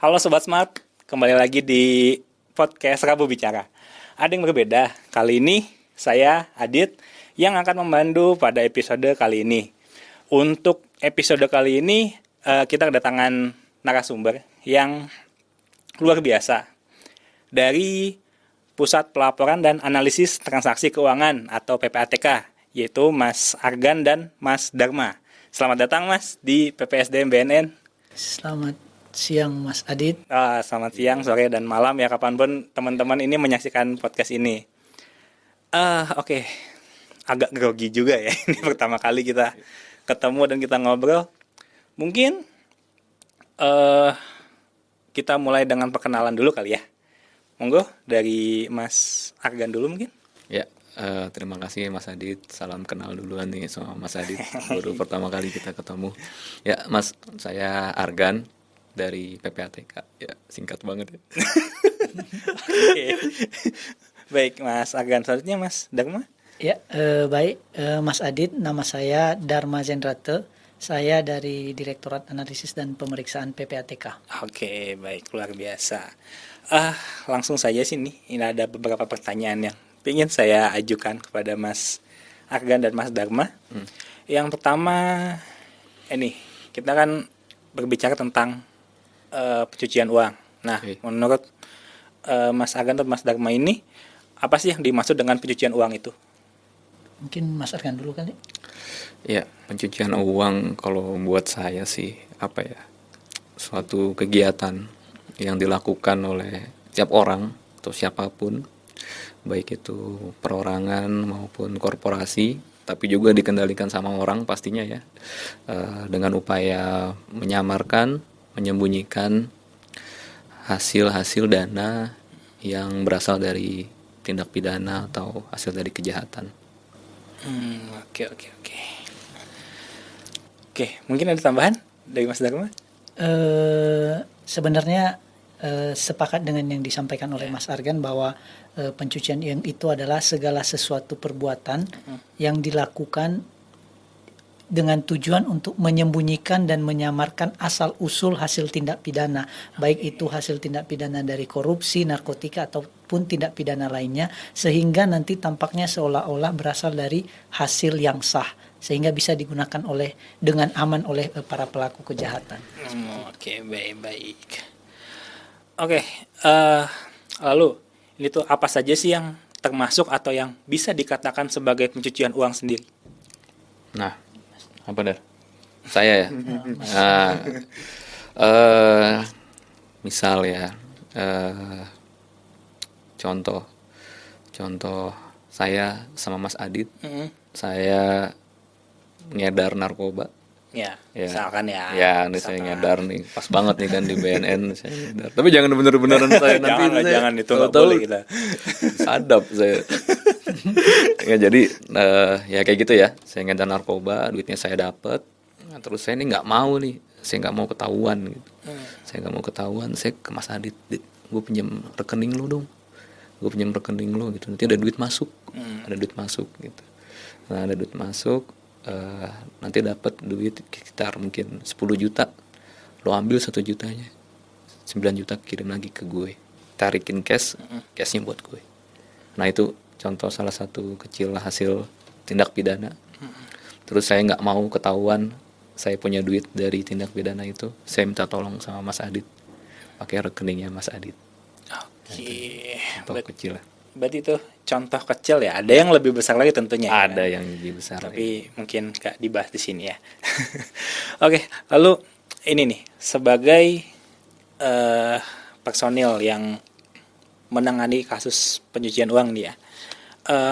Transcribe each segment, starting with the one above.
Halo Sobat Smart, kembali lagi di podcast Rabu Bicara. Ada yang berbeda, kali ini saya Adit yang akan membantu pada episode kali ini. Untuk episode kali ini kita kedatangan narasumber yang luar biasa dari Pusat Pelaporan dan Analisis Transaksi Keuangan atau PPATK, yaitu Mas Argan dan Mas Dharma. Selamat datang Mas di PPSDM BNN. Selamat siang Mas Adit. Selamat siang, sore, dan malam ya kapanpun teman-teman ini menyaksikan podcast ini. Oke. Agak grogi juga ya ini pertama kali kita ketemu dan kita ngobrol. Mungkin kita mulai dengan perkenalan dulu kali ya. Monggo dari Mas Argan dulu mungkin. Ya, terima kasih Mas Adit. Salam kenal duluan nih sama Mas Adit. Baru pertama kali kita ketemu. Ya, Mas, saya Argan dari PPATK. Ya, singkat banget ya. Oke. Baik, Mas Argan. Selanjutnya Mas Dharma. Ya, baik Mas Adit, nama saya Dharma Zendrate. Saya dari Direktorat Analisis dan Pemeriksaan PPATK. Oke, baik, luar biasa. Langsung saja sini. Ini ada beberapa pertanyaan yang ingin saya ajukan kepada Mas Argan dan Mas Dharma. Yang pertama, ini kita kan berbicara tentang pencucian uang. Nah, menurut Mas Argan dan Mas Dharma ini, apa sih yang dimaksud dengan pencucian uang itu? Mungkin Mas Argan dulu kali. Ya, pencucian uang kalau buat saya sih apa ya? Suatu kegiatan yang dilakukan oleh tiap orang atau siapapun, baik itu perorangan maupun korporasi, tapi juga dikendalikan sama orang pastinya ya, dengan upaya menyamarkan, menyembunyikan hasil-hasil dana yang berasal dari tindak pidana atau hasil dari kejahatan. Oke. Oke, mungkin ada tambahan dari Mas Dharma? Sebenarnya sepakat dengan yang disampaikan oleh Mas Argan bahwa pencucian uang itu adalah segala sesuatu perbuatan yang dilakukan dengan tujuan untuk menyembunyikan dan menyamarkan asal-usul hasil tindak pidana, baik itu hasil tindak pidana dari korupsi, narkotika, ataupun tindak pidana lainnya, sehingga nanti tampaknya seolah-olah berasal dari hasil yang sah, sehingga bisa digunakan dengan aman oleh para pelaku kejahatan. Oke, baik. Oke, lalu ini tuh apa saja sih yang termasuk atau yang bisa dikatakan sebagai pencucian uang sendiri? Nah, apa Dar? Saya ya. Misal ya, contoh saya sama Mas Adit, saya ngedar narkoba. Ya, misalkan ya. Ya, ini saya ngedar nih, pas banget nih kan di BNN saya ngedar. Tapi jangan bener-beneran saya nanti. Jangan itu nggak boleh kita. Sadap saya. Ya, jadi ya kayak gitu ya. Saya ngedar narkoba, duitnya saya dapat. Nah, terus saya ini nggak mau nih, saya nggak mau ketahuan gitu. Saya nggak mau ketahuan. Saya ke Mas Adit, gue pinjam rekening lo dong. Gue pinjam rekening lo gitu. Nanti ada duit masuk, gitu. Nah, ada duit masuk. Nanti dapat duit sekitar mungkin 10 juta, lo ambil 1 jutanya, 9 juta kirim lagi ke gue, tarikin cashnya buat gue. Nah, itu contoh salah satu kecil hasil tindak pidana. Terus saya nggak mau ketahuan saya punya duit dari tindak pidana itu, saya minta tolong sama Mas Adit pakai rekeningnya Mas Adit. Oke. Contoh kecil lah. Berarti itu contoh kecil ya. Ada yang lebih besar lagi tentunya. Ada yang lebih besar. Tapi mungkin gak dibahas di sini ya. Oke, lalu ini nih sebagai personil yang menangani kasus pencucian uang nih ya.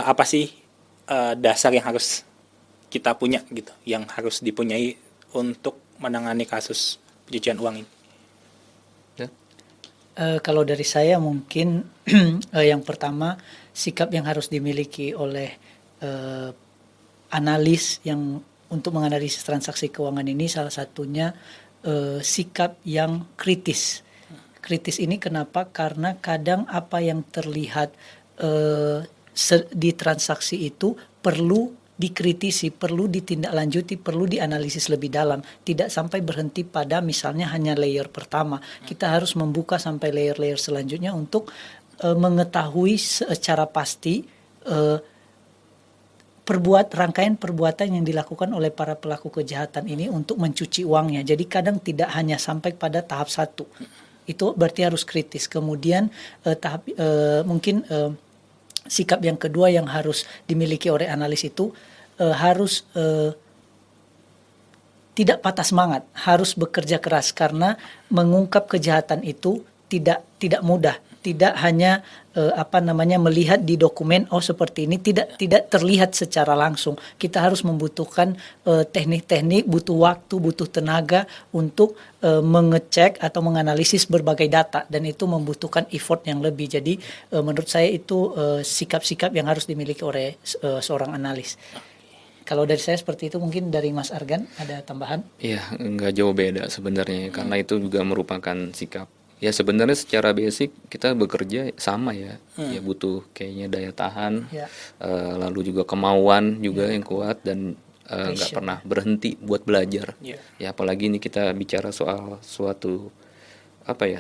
Apa sih dasar yang harus kita punya gitu, yang harus dipunyai untuk menangani kasus pencucian uang ini? Kalau dari saya mungkin yang pertama, sikap yang harus dimiliki oleh analis yang untuk menganalisis transaksi keuangan ini salah satunya sikap yang kritis. Kritis ini kenapa? Karena kadang apa yang terlihat di transaksi itu perlu dikritisi, perlu ditindaklanjuti, perlu dianalisis lebih dalam. Tidak sampai berhenti pada misalnya hanya layer pertama. Kita harus membuka sampai layer-layer selanjutnya untuk mengetahui secara pasti rangkaian perbuatan yang dilakukan oleh para pelaku kejahatan ini untuk mencuci uangnya. Jadi kadang tidak hanya sampai pada tahap 1. Itu berarti harus kritis. Kemudian mungkin sikap yang kedua yang harus dimiliki oleh analis itu harus tidak patah semangat, harus bekerja keras, karena mengungkap kejahatan itu tidak mudah. Tidak hanya melihat di dokumen seperti ini, tidak terlihat secara langsung. Kita harus membutuhkan teknik-teknik, butuh waktu, butuh tenaga untuk mengecek atau menganalisis berbagai data, dan itu membutuhkan effort yang lebih. Jadi menurut saya itu sikap-sikap yang harus dimiliki oleh seorang analis. Kalau dari saya seperti itu, mungkin dari Mas Argan ada tambahan? Iya, nggak jauh beda sebenarnya, karena itu juga merupakan sikap. Ya sebenarnya secara basic kita bekerja sama ya, ya butuh kayaknya daya tahan, lalu juga kemauan juga yang kuat, dan nggak pernah berhenti buat belajar. Ya apalagi ini kita bicara soal suatu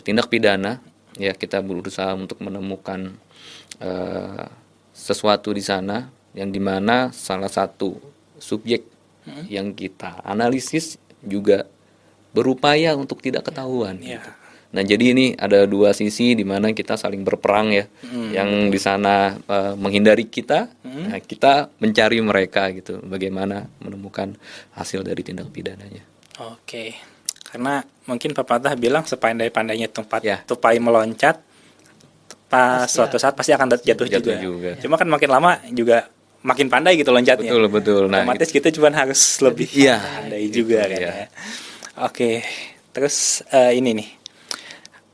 tindak pidana, ya kita berusaha untuk menemukan sesuatu di sana yang dimana salah satu subjek yang kita analisis juga berupaya untuk tidak ketahuan. Gitu. Nah jadi ini ada dua sisi di mana kita saling berperang ya, yang di sana menghindari kita, nah kita mencari mereka gitu, bagaimana menemukan hasil dari tindak pidananya. Oke, karena mungkin pepatah bilang sepandai-pandainya tupai meloncat, pas suatu saat pasti akan jatuh juga. Cuma kan makin lama juga makin pandai gitu loncatnya. Betul. Nah, otomatis kita cuma harus lebih pandai juga kan ya. Oke, terus ini nih.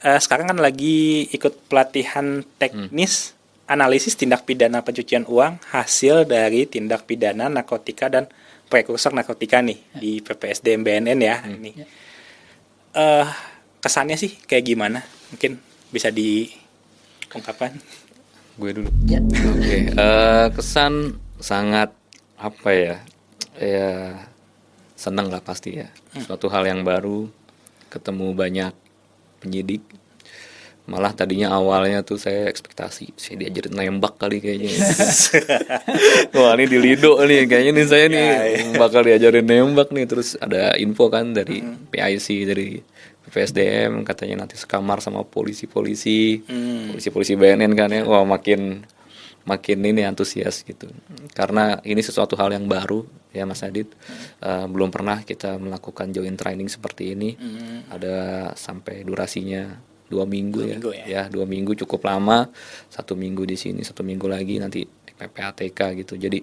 Sekarang kan lagi ikut pelatihan teknis analisis tindak pidana pencucian uang hasil dari tindak pidana narkotika dan prekursor narkotika nih di PPSDM BNN ya. Ini kesannya sih kayak gimana? Mungkin bisa diungkapkan. Gue dulu. Oke. Kesan sangat ya senang lah pasti ya. Suatu hal yang baru, ketemu banyak penyidik. Malah tadinya awalnya tuh saya ekspektasi saya diajarin nembak kali kayaknya. Wah ini di Lido nih kayaknya nih saya nih bakal diajarin nembak nih. Terus ada info kan dari PIC, dari PPSDM, katanya nanti sekamar sama polisi-polisi BNN kan ya. Wah makin ini antusias gitu, karena ini sesuatu hal yang baru ya Mas Adit. Belum pernah kita melakukan joint training seperti ini. Ada sampai durasinya 2 minggu ya 2 minggu cukup lama. 1 minggu di sini, 1 minggu lagi nanti di PPATK gitu. Jadi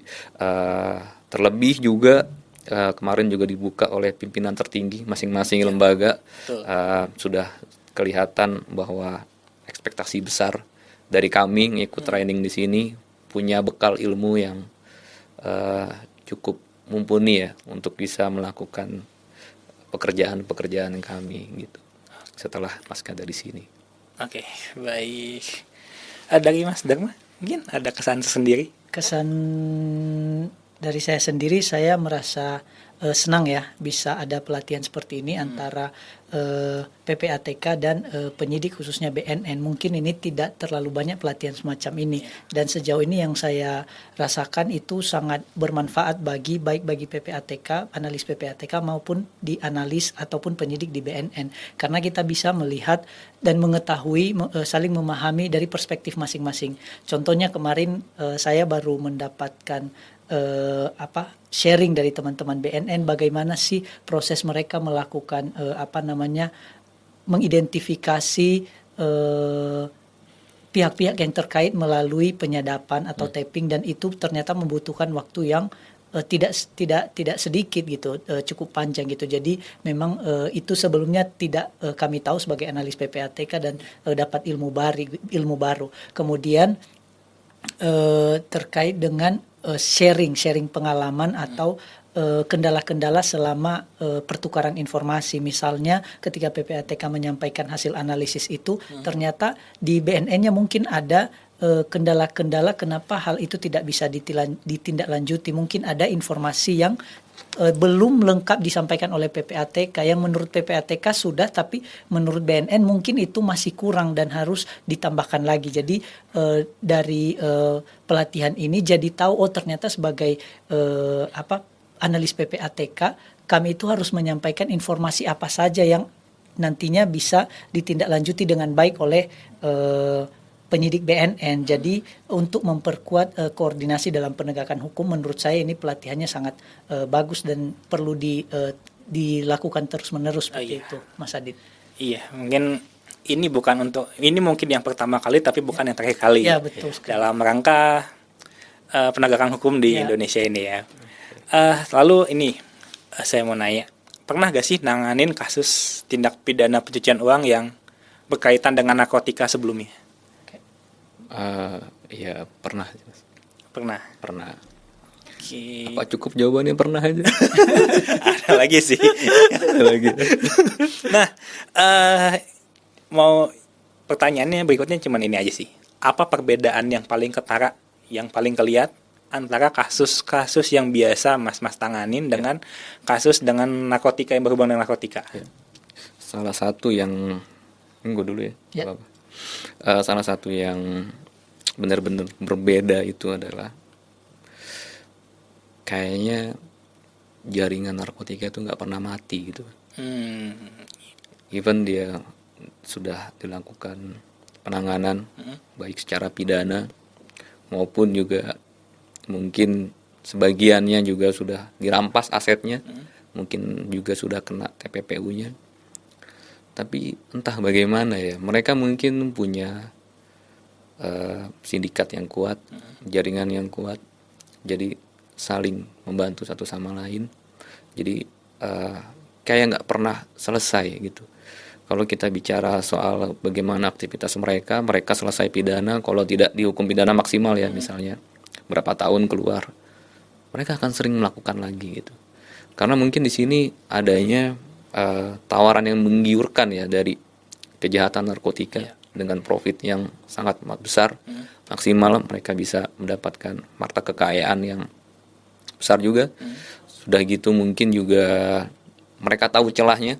terlebih juga kemarin juga dibuka oleh pimpinan tertinggi masing-masing lembaga. Sudah kelihatan bahwa ekspektasi besar dari kami ngikut training di sini, punya bekal ilmu yang cukup mumpuni ya untuk bisa melakukan pekerjaan kami gitu setelah pasca dari sini. Oke, baik. Dari Mas Dharma, mungkin ada kesan sendiri? Kesan dari saya sendiri, saya merasa senang ya bisa ada pelatihan seperti ini antara PPATK dan penyidik khususnya BNN. Mungkin ini tidak terlalu banyak pelatihan semacam ini, dan sejauh ini yang saya rasakan itu sangat bermanfaat baik bagi PPATK, analis PPATK maupun di analis ataupun penyidik di BNN, karena kita bisa melihat dan mengetahui, saling memahami dari perspektif masing-masing. Contohnya kemarin saya baru mendapatkan sharing dari teman-teman BNN bagaimana sih proses mereka melakukan mengidentifikasi pihak-pihak yang terkait melalui penyadapan atau tapping, dan itu ternyata membutuhkan waktu yang tidak sedikit gitu, cukup panjang gitu. Jadi memang itu sebelumnya tidak kami tahu sebagai analis PPATK, dan dapat ilmu baru. Kemudian terkait dengan sharing pengalaman atau kendala-kendala selama pertukaran informasi. Misalnya ketika PPATK menyampaikan hasil analisis itu, ternyata di BNN-nya mungkin ada kendala-kendala kenapa hal itu tidak bisa ditindaklanjuti. Mungkin ada informasi yang belum lengkap disampaikan oleh PPATK, yang menurut PPATK sudah, tapi menurut BNN mungkin itu masih kurang dan harus ditambahkan lagi. Jadi dari pelatihan ini jadi tahu, oh ternyata sebagai analis PPATK kami itu harus menyampaikan informasi apa saja yang nantinya bisa ditindaklanjuti dengan baik oleh penyidik BNN. Jadi untuk memperkuat koordinasi dalam penegakan hukum, menurut saya ini pelatihannya sangat bagus dan perlu dilakukan terus-menerus seperti itu, Mas Adit. Iya, mungkin ini mungkin yang pertama kali, tapi bukan yang terakhir kali. Ya, betul sekali. Dalam rangka penegakan hukum di Indonesia ini ya. Lalu ini saya mau nanya, pernah gak sih nanganin kasus tindak pidana pencucian uang yang berkaitan dengan narkotika sebelumnya? Ya pernah. Pernah. Oke. Apa cukup jawabannya pernah aja? Ada lagi sih. Ada lagi. Nah, mau pertanyaannya berikutnya cuman ini aja sih. Apa perbedaan yang paling ketara, yang paling kelihatan antara kasus-kasus yang biasa mas-mas tanganin dengan kasus dengan narkotika, yang berhubungan dengan narkotika? Salah satu yang gue dulu ya. Salah satu yang benar-benar berbeda itu adalah kayaknya jaringan narkotika itu nggak pernah mati gitu. Even dia sudah dilakukan penanganan baik secara pidana maupun juga mungkin sebagiannya juga sudah dirampas asetnya, mungkin juga sudah kena TPPU-nya. Tapi entah bagaimana ya, mereka mungkin punya sindikat yang kuat, jaringan yang kuat, jadi saling membantu satu sama lain. Jadi kayak nggak pernah selesai gitu. Kalau kita bicara soal bagaimana aktivitas mereka selesai pidana, kalau tidak dihukum pidana maksimal ya misalnya berapa tahun keluar, mereka akan sering melakukan lagi gitu. Karena mungkin di sini adanya tawaran yang menggiurkan ya dari kejahatan narkotika dengan profit yang sangat besar, maksimal mereka bisa mendapatkan harta kekayaan yang besar juga. Sudah gitu mungkin juga mereka tahu celahnya,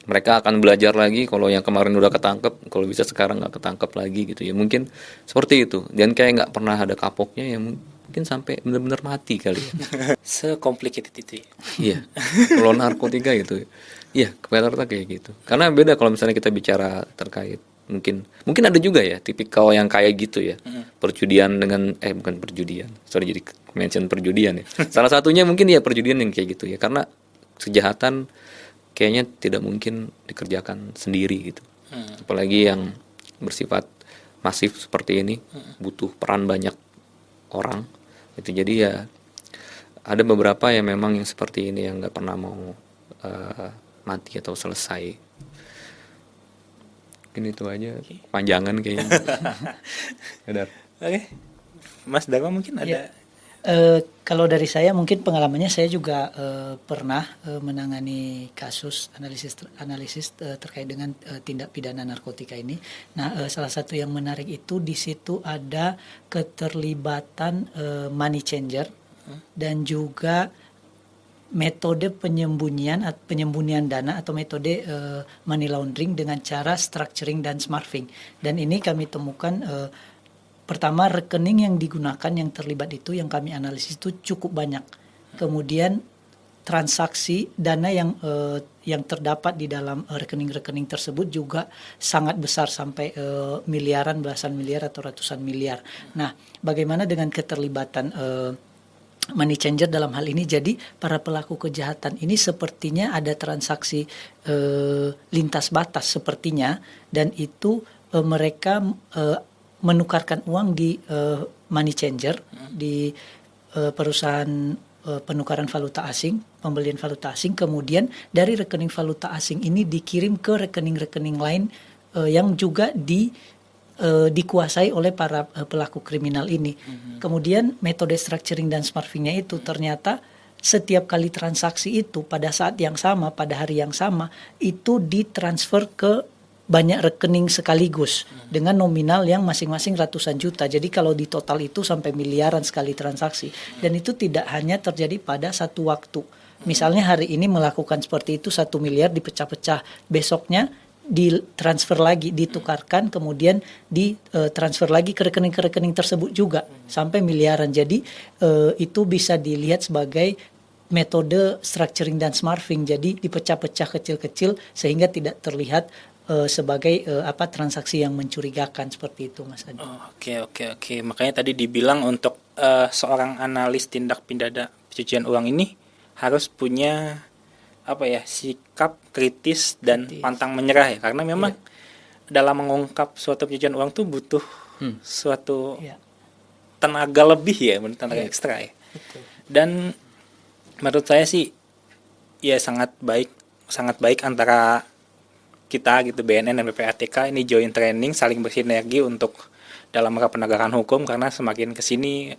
mereka akan belajar lagi. Kalau yang kemarin udah ketangkep, kalau bisa sekarang nggak ketangkep lagi gitu ya, mungkin seperti itu. Dan kayak nggak pernah ada kapoknya, yang mungkin sampai benar-benar mati kali ya. Se-complicated itu ya? Iya, kalau narkotika gitu. Iya, rata-rata kayak gitu. Karena beda kalau misalnya kita bicara terkait mungkin ada juga ya tipikal yang kayak gitu ya. Perjudian dengan bukan perjudian. Sorry, jadi mention perjudian ya. Salah satunya mungkin ya perjudian yang kayak gitu ya. Karena kejahatan kayaknya tidak mungkin dikerjakan sendiri gitu. Apalagi yang bersifat masif seperti ini, butuh peran banyak orang. Itu jadi ya ada beberapa yang memang yang seperti ini yang nggak pernah mau mati atau selesai. Mungkin itu aja, panjangan kayaknya. Oke. Mas Dharma mungkin ada? Kalau dari saya mungkin pengalamannya, saya juga pernah menangani kasus analisis terkait dengan tindak pidana narkotika ini. Nah, salah satu yang menarik itu di situ ada keterlibatan money changer dan juga metode penyembunyian dana atau metode money laundering dengan cara structuring dan smarting. Dan ini kami temukan pertama, rekening yang digunakan yang terlibat itu, yang kami analisis itu cukup banyak. Kemudian transaksi dana yang terdapat di dalam rekening-rekening tersebut juga sangat besar, sampai miliaran, belasan miliar atau ratusan miliar. Nah, bagaimana dengan keterlibatan money changer dalam hal ini? Jadi para pelaku kejahatan ini sepertinya ada transaksi lintas batas sepertinya, dan itu mereka menukarkan uang di money changer, di perusahaan penukaran valuta asing, pembelian valuta asing, kemudian dari rekening valuta asing ini dikirim ke rekening-rekening lain yang juga dikuasai oleh para pelaku kriminal ini. Kemudian metode structuring dan smartingnya itu ternyata setiap kali transaksi itu pada saat yang sama, pada hari yang sama, itu ditransfer ke banyak rekening sekaligus dengan nominal yang masing-masing ratusan juta. Jadi kalau di total itu sampai miliaran sekali transaksi. Dan itu tidak hanya terjadi pada satu waktu. Misalnya hari ini melakukan seperti itu 1 miliar dipecah-pecah. Besoknya ditransfer lagi, ditukarkan, kemudian ditransfer lagi ke rekening tersebut juga sampai miliaran. Jadi itu bisa dilihat sebagai metode structuring dan smartfing. Jadi dipecah-pecah kecil-kecil sehingga tidak terlihat sebagai transaksi yang mencurigakan seperti itu, Mas Adi. Oh, oke. Makanya tadi dibilang untuk seorang analis tindak pidana pencucian uang ini harus punya sikap kritis dan pantang menyerah ya, karena memang dalam mengungkap suatu pencucian uang tuh butuh suatu tenaga lebih ya, tenaga ekstra ya. Betul. Dan menurut saya sih ya sangat baik antara kita gitu, BNN dan PPATK ini joint training, saling bersinergi untuk dalam rangka penegakan hukum, karena semakin kesini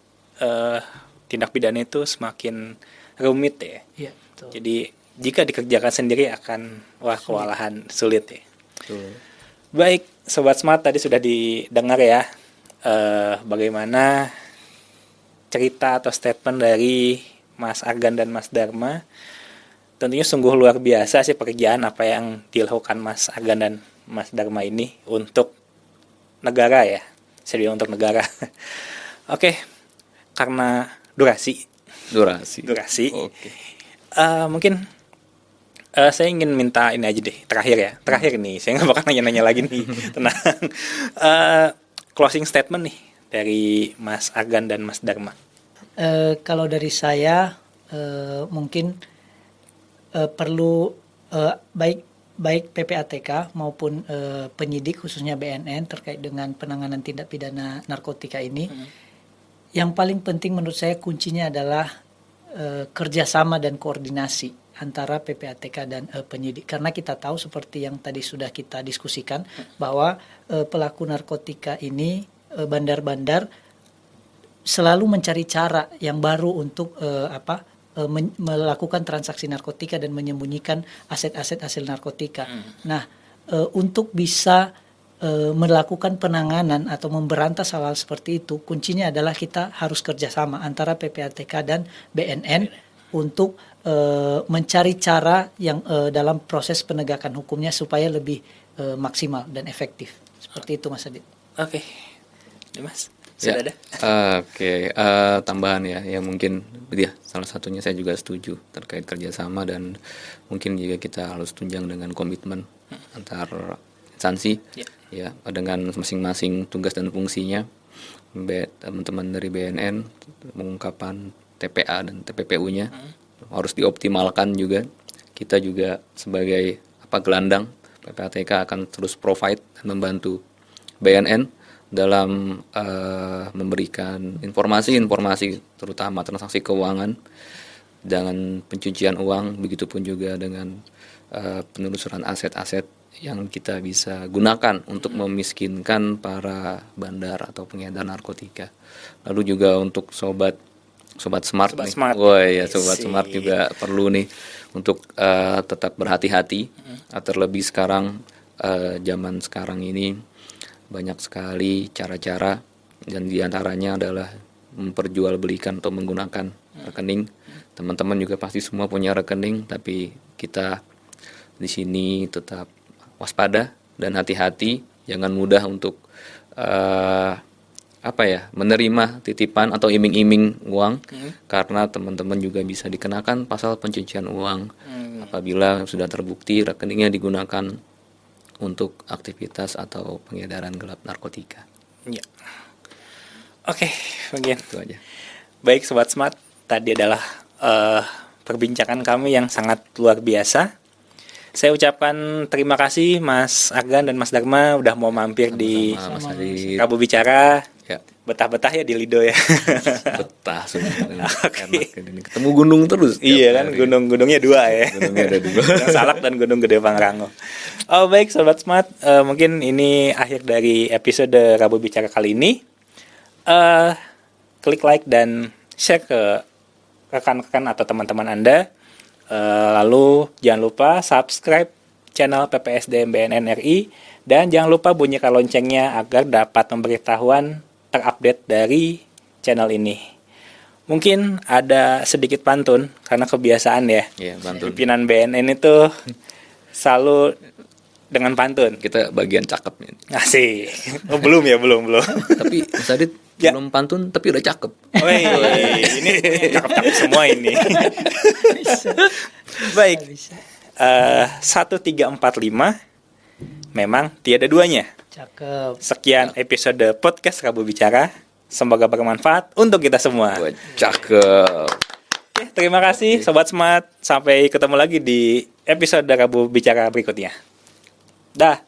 tindak pidana itu semakin rumit ya. Iya, betul. Jadi jika dikerjakan sendiri akan kewalahan, sulit ya. Betul. Baik, Sobat Smart, tadi sudah didengar ya bagaimana cerita atau statement dari Mas Argan dan Mas Dharma. Tentunya sungguh luar biasa sih pekerjaan apa yang dilakukan Mas Argan dan Mas Dharma ini untuk negara ya. Saya bilang untuk negara. Oke, karena durasi. Oke. Mungkin saya ingin minta ini aja deh, terakhir nih, saya nggak bakal nanya-nanya lagi nih. Tenang. Closing statement nih dari Mas Argan dan Mas Dharma. Kalau dari saya mungkin perlu baik PPATK maupun penyidik khususnya BNN terkait dengan penanganan tindak pidana narkotika ini. Yang paling penting menurut saya kuncinya adalah kerjasama dan koordinasi antara PPATK dan penyidik, karena kita tahu seperti yang tadi sudah kita diskusikan bahwa pelaku narkotika ini bandar-bandar selalu mencari cara yang baru untuk melakukan transaksi narkotika dan menyembunyikan aset-aset hasil narkotika. Nah, untuk bisa melakukan penanganan atau memberantas hal-hal seperti itu, kuncinya adalah kita harus kerjasama antara PPATK dan BNN untuk mencari cara yang dalam proses penegakan hukumnya supaya lebih maksimal dan efektif. Seperti itu, Mas Adit. Oke, Mas, sudah ada? Oke, tambahan ya mungkin salah satunya saya juga setuju terkait kerjasama, dan mungkin juga kita harus tunjang dengan komitmen antar instansi ya dengan masing-masing tugas dan fungsinya. Teman-teman dari BNN mengungkapkan TPA dan TPPU-nya harus dioptimalkan juga. Kita juga sebagai gelandang PPATK akan terus provide dan membantu BNN dalam memberikan informasi terutama transaksi keuangan dengan pencucian uang, begitupun juga dengan penelusuran aset-aset yang kita bisa gunakan untuk memiskinkan para bandar atau pengedar narkotika. Lalu juga untuk sobat smart nih. Smart. Sobat smart juga perlu nih untuk tetap berhati-hati. Terlebih sekarang zaman sekarang ini banyak sekali cara-cara, dan diantaranya adalah memperjualbelikan atau menggunakan rekening. Teman-teman juga pasti semua punya rekening, tapi kita di sini tetap waspada dan hati-hati, jangan mudah untuk menerima titipan atau iming-iming uang, karena teman-teman juga bisa dikenakan pasal pencucian uang apabila sudah terbukti rekeningnya digunakan untuk aktivitas atau pengedaran gelap narkotika. Ya. Oke, bagian Itu aja. Baik, Sobat Smart, tadi adalah perbincangan kami yang sangat luar biasa. Saya ucapkan terima kasih Mas Argan dan Mas Dharma udah mau mampir di Mas Adit. Rabu Bicara. Ya, Betah-betah ya di Lido ya. betah sudah. Enak ini. Ketemu gunung terus. Iya kan, gunung-gunungnya 2 ya. Gunungnya ada 2. Gunung Salak dan Gunung Gede Pangrango. Oh baik Sobat Smart, mungkin ini akhir dari episode Rabu Bicara kali ini. Klik like dan share ke rekan-rekan atau teman-teman Anda. Lalu jangan lupa subscribe channel PPSDM BNN RI Dan jangan lupa bunyikan loncengnya agar dapat pemberitahuan terupdate dari channel ini. Mungkin ada sedikit pantun karena kebiasaan ya. Iya, pantun. Pimpinan BNN itu selalu dengan pantun. Kita bagian cakep nih. Asik. Oh, belum. Tapi Mas Adit Ya. belum pantun tapi udah cakep. Woi, ini cakep-cakep semua ini. Baik. 1345 memang tiada duanya. Cakep. Sekian episode podcast Rabu Bicara. Semoga bermanfaat untuk kita semua. Wah, cakep. Oke, terima kasih Sobat Smart. Sampai ketemu lagi di episode Rabu Bicara berikutnya. Dah.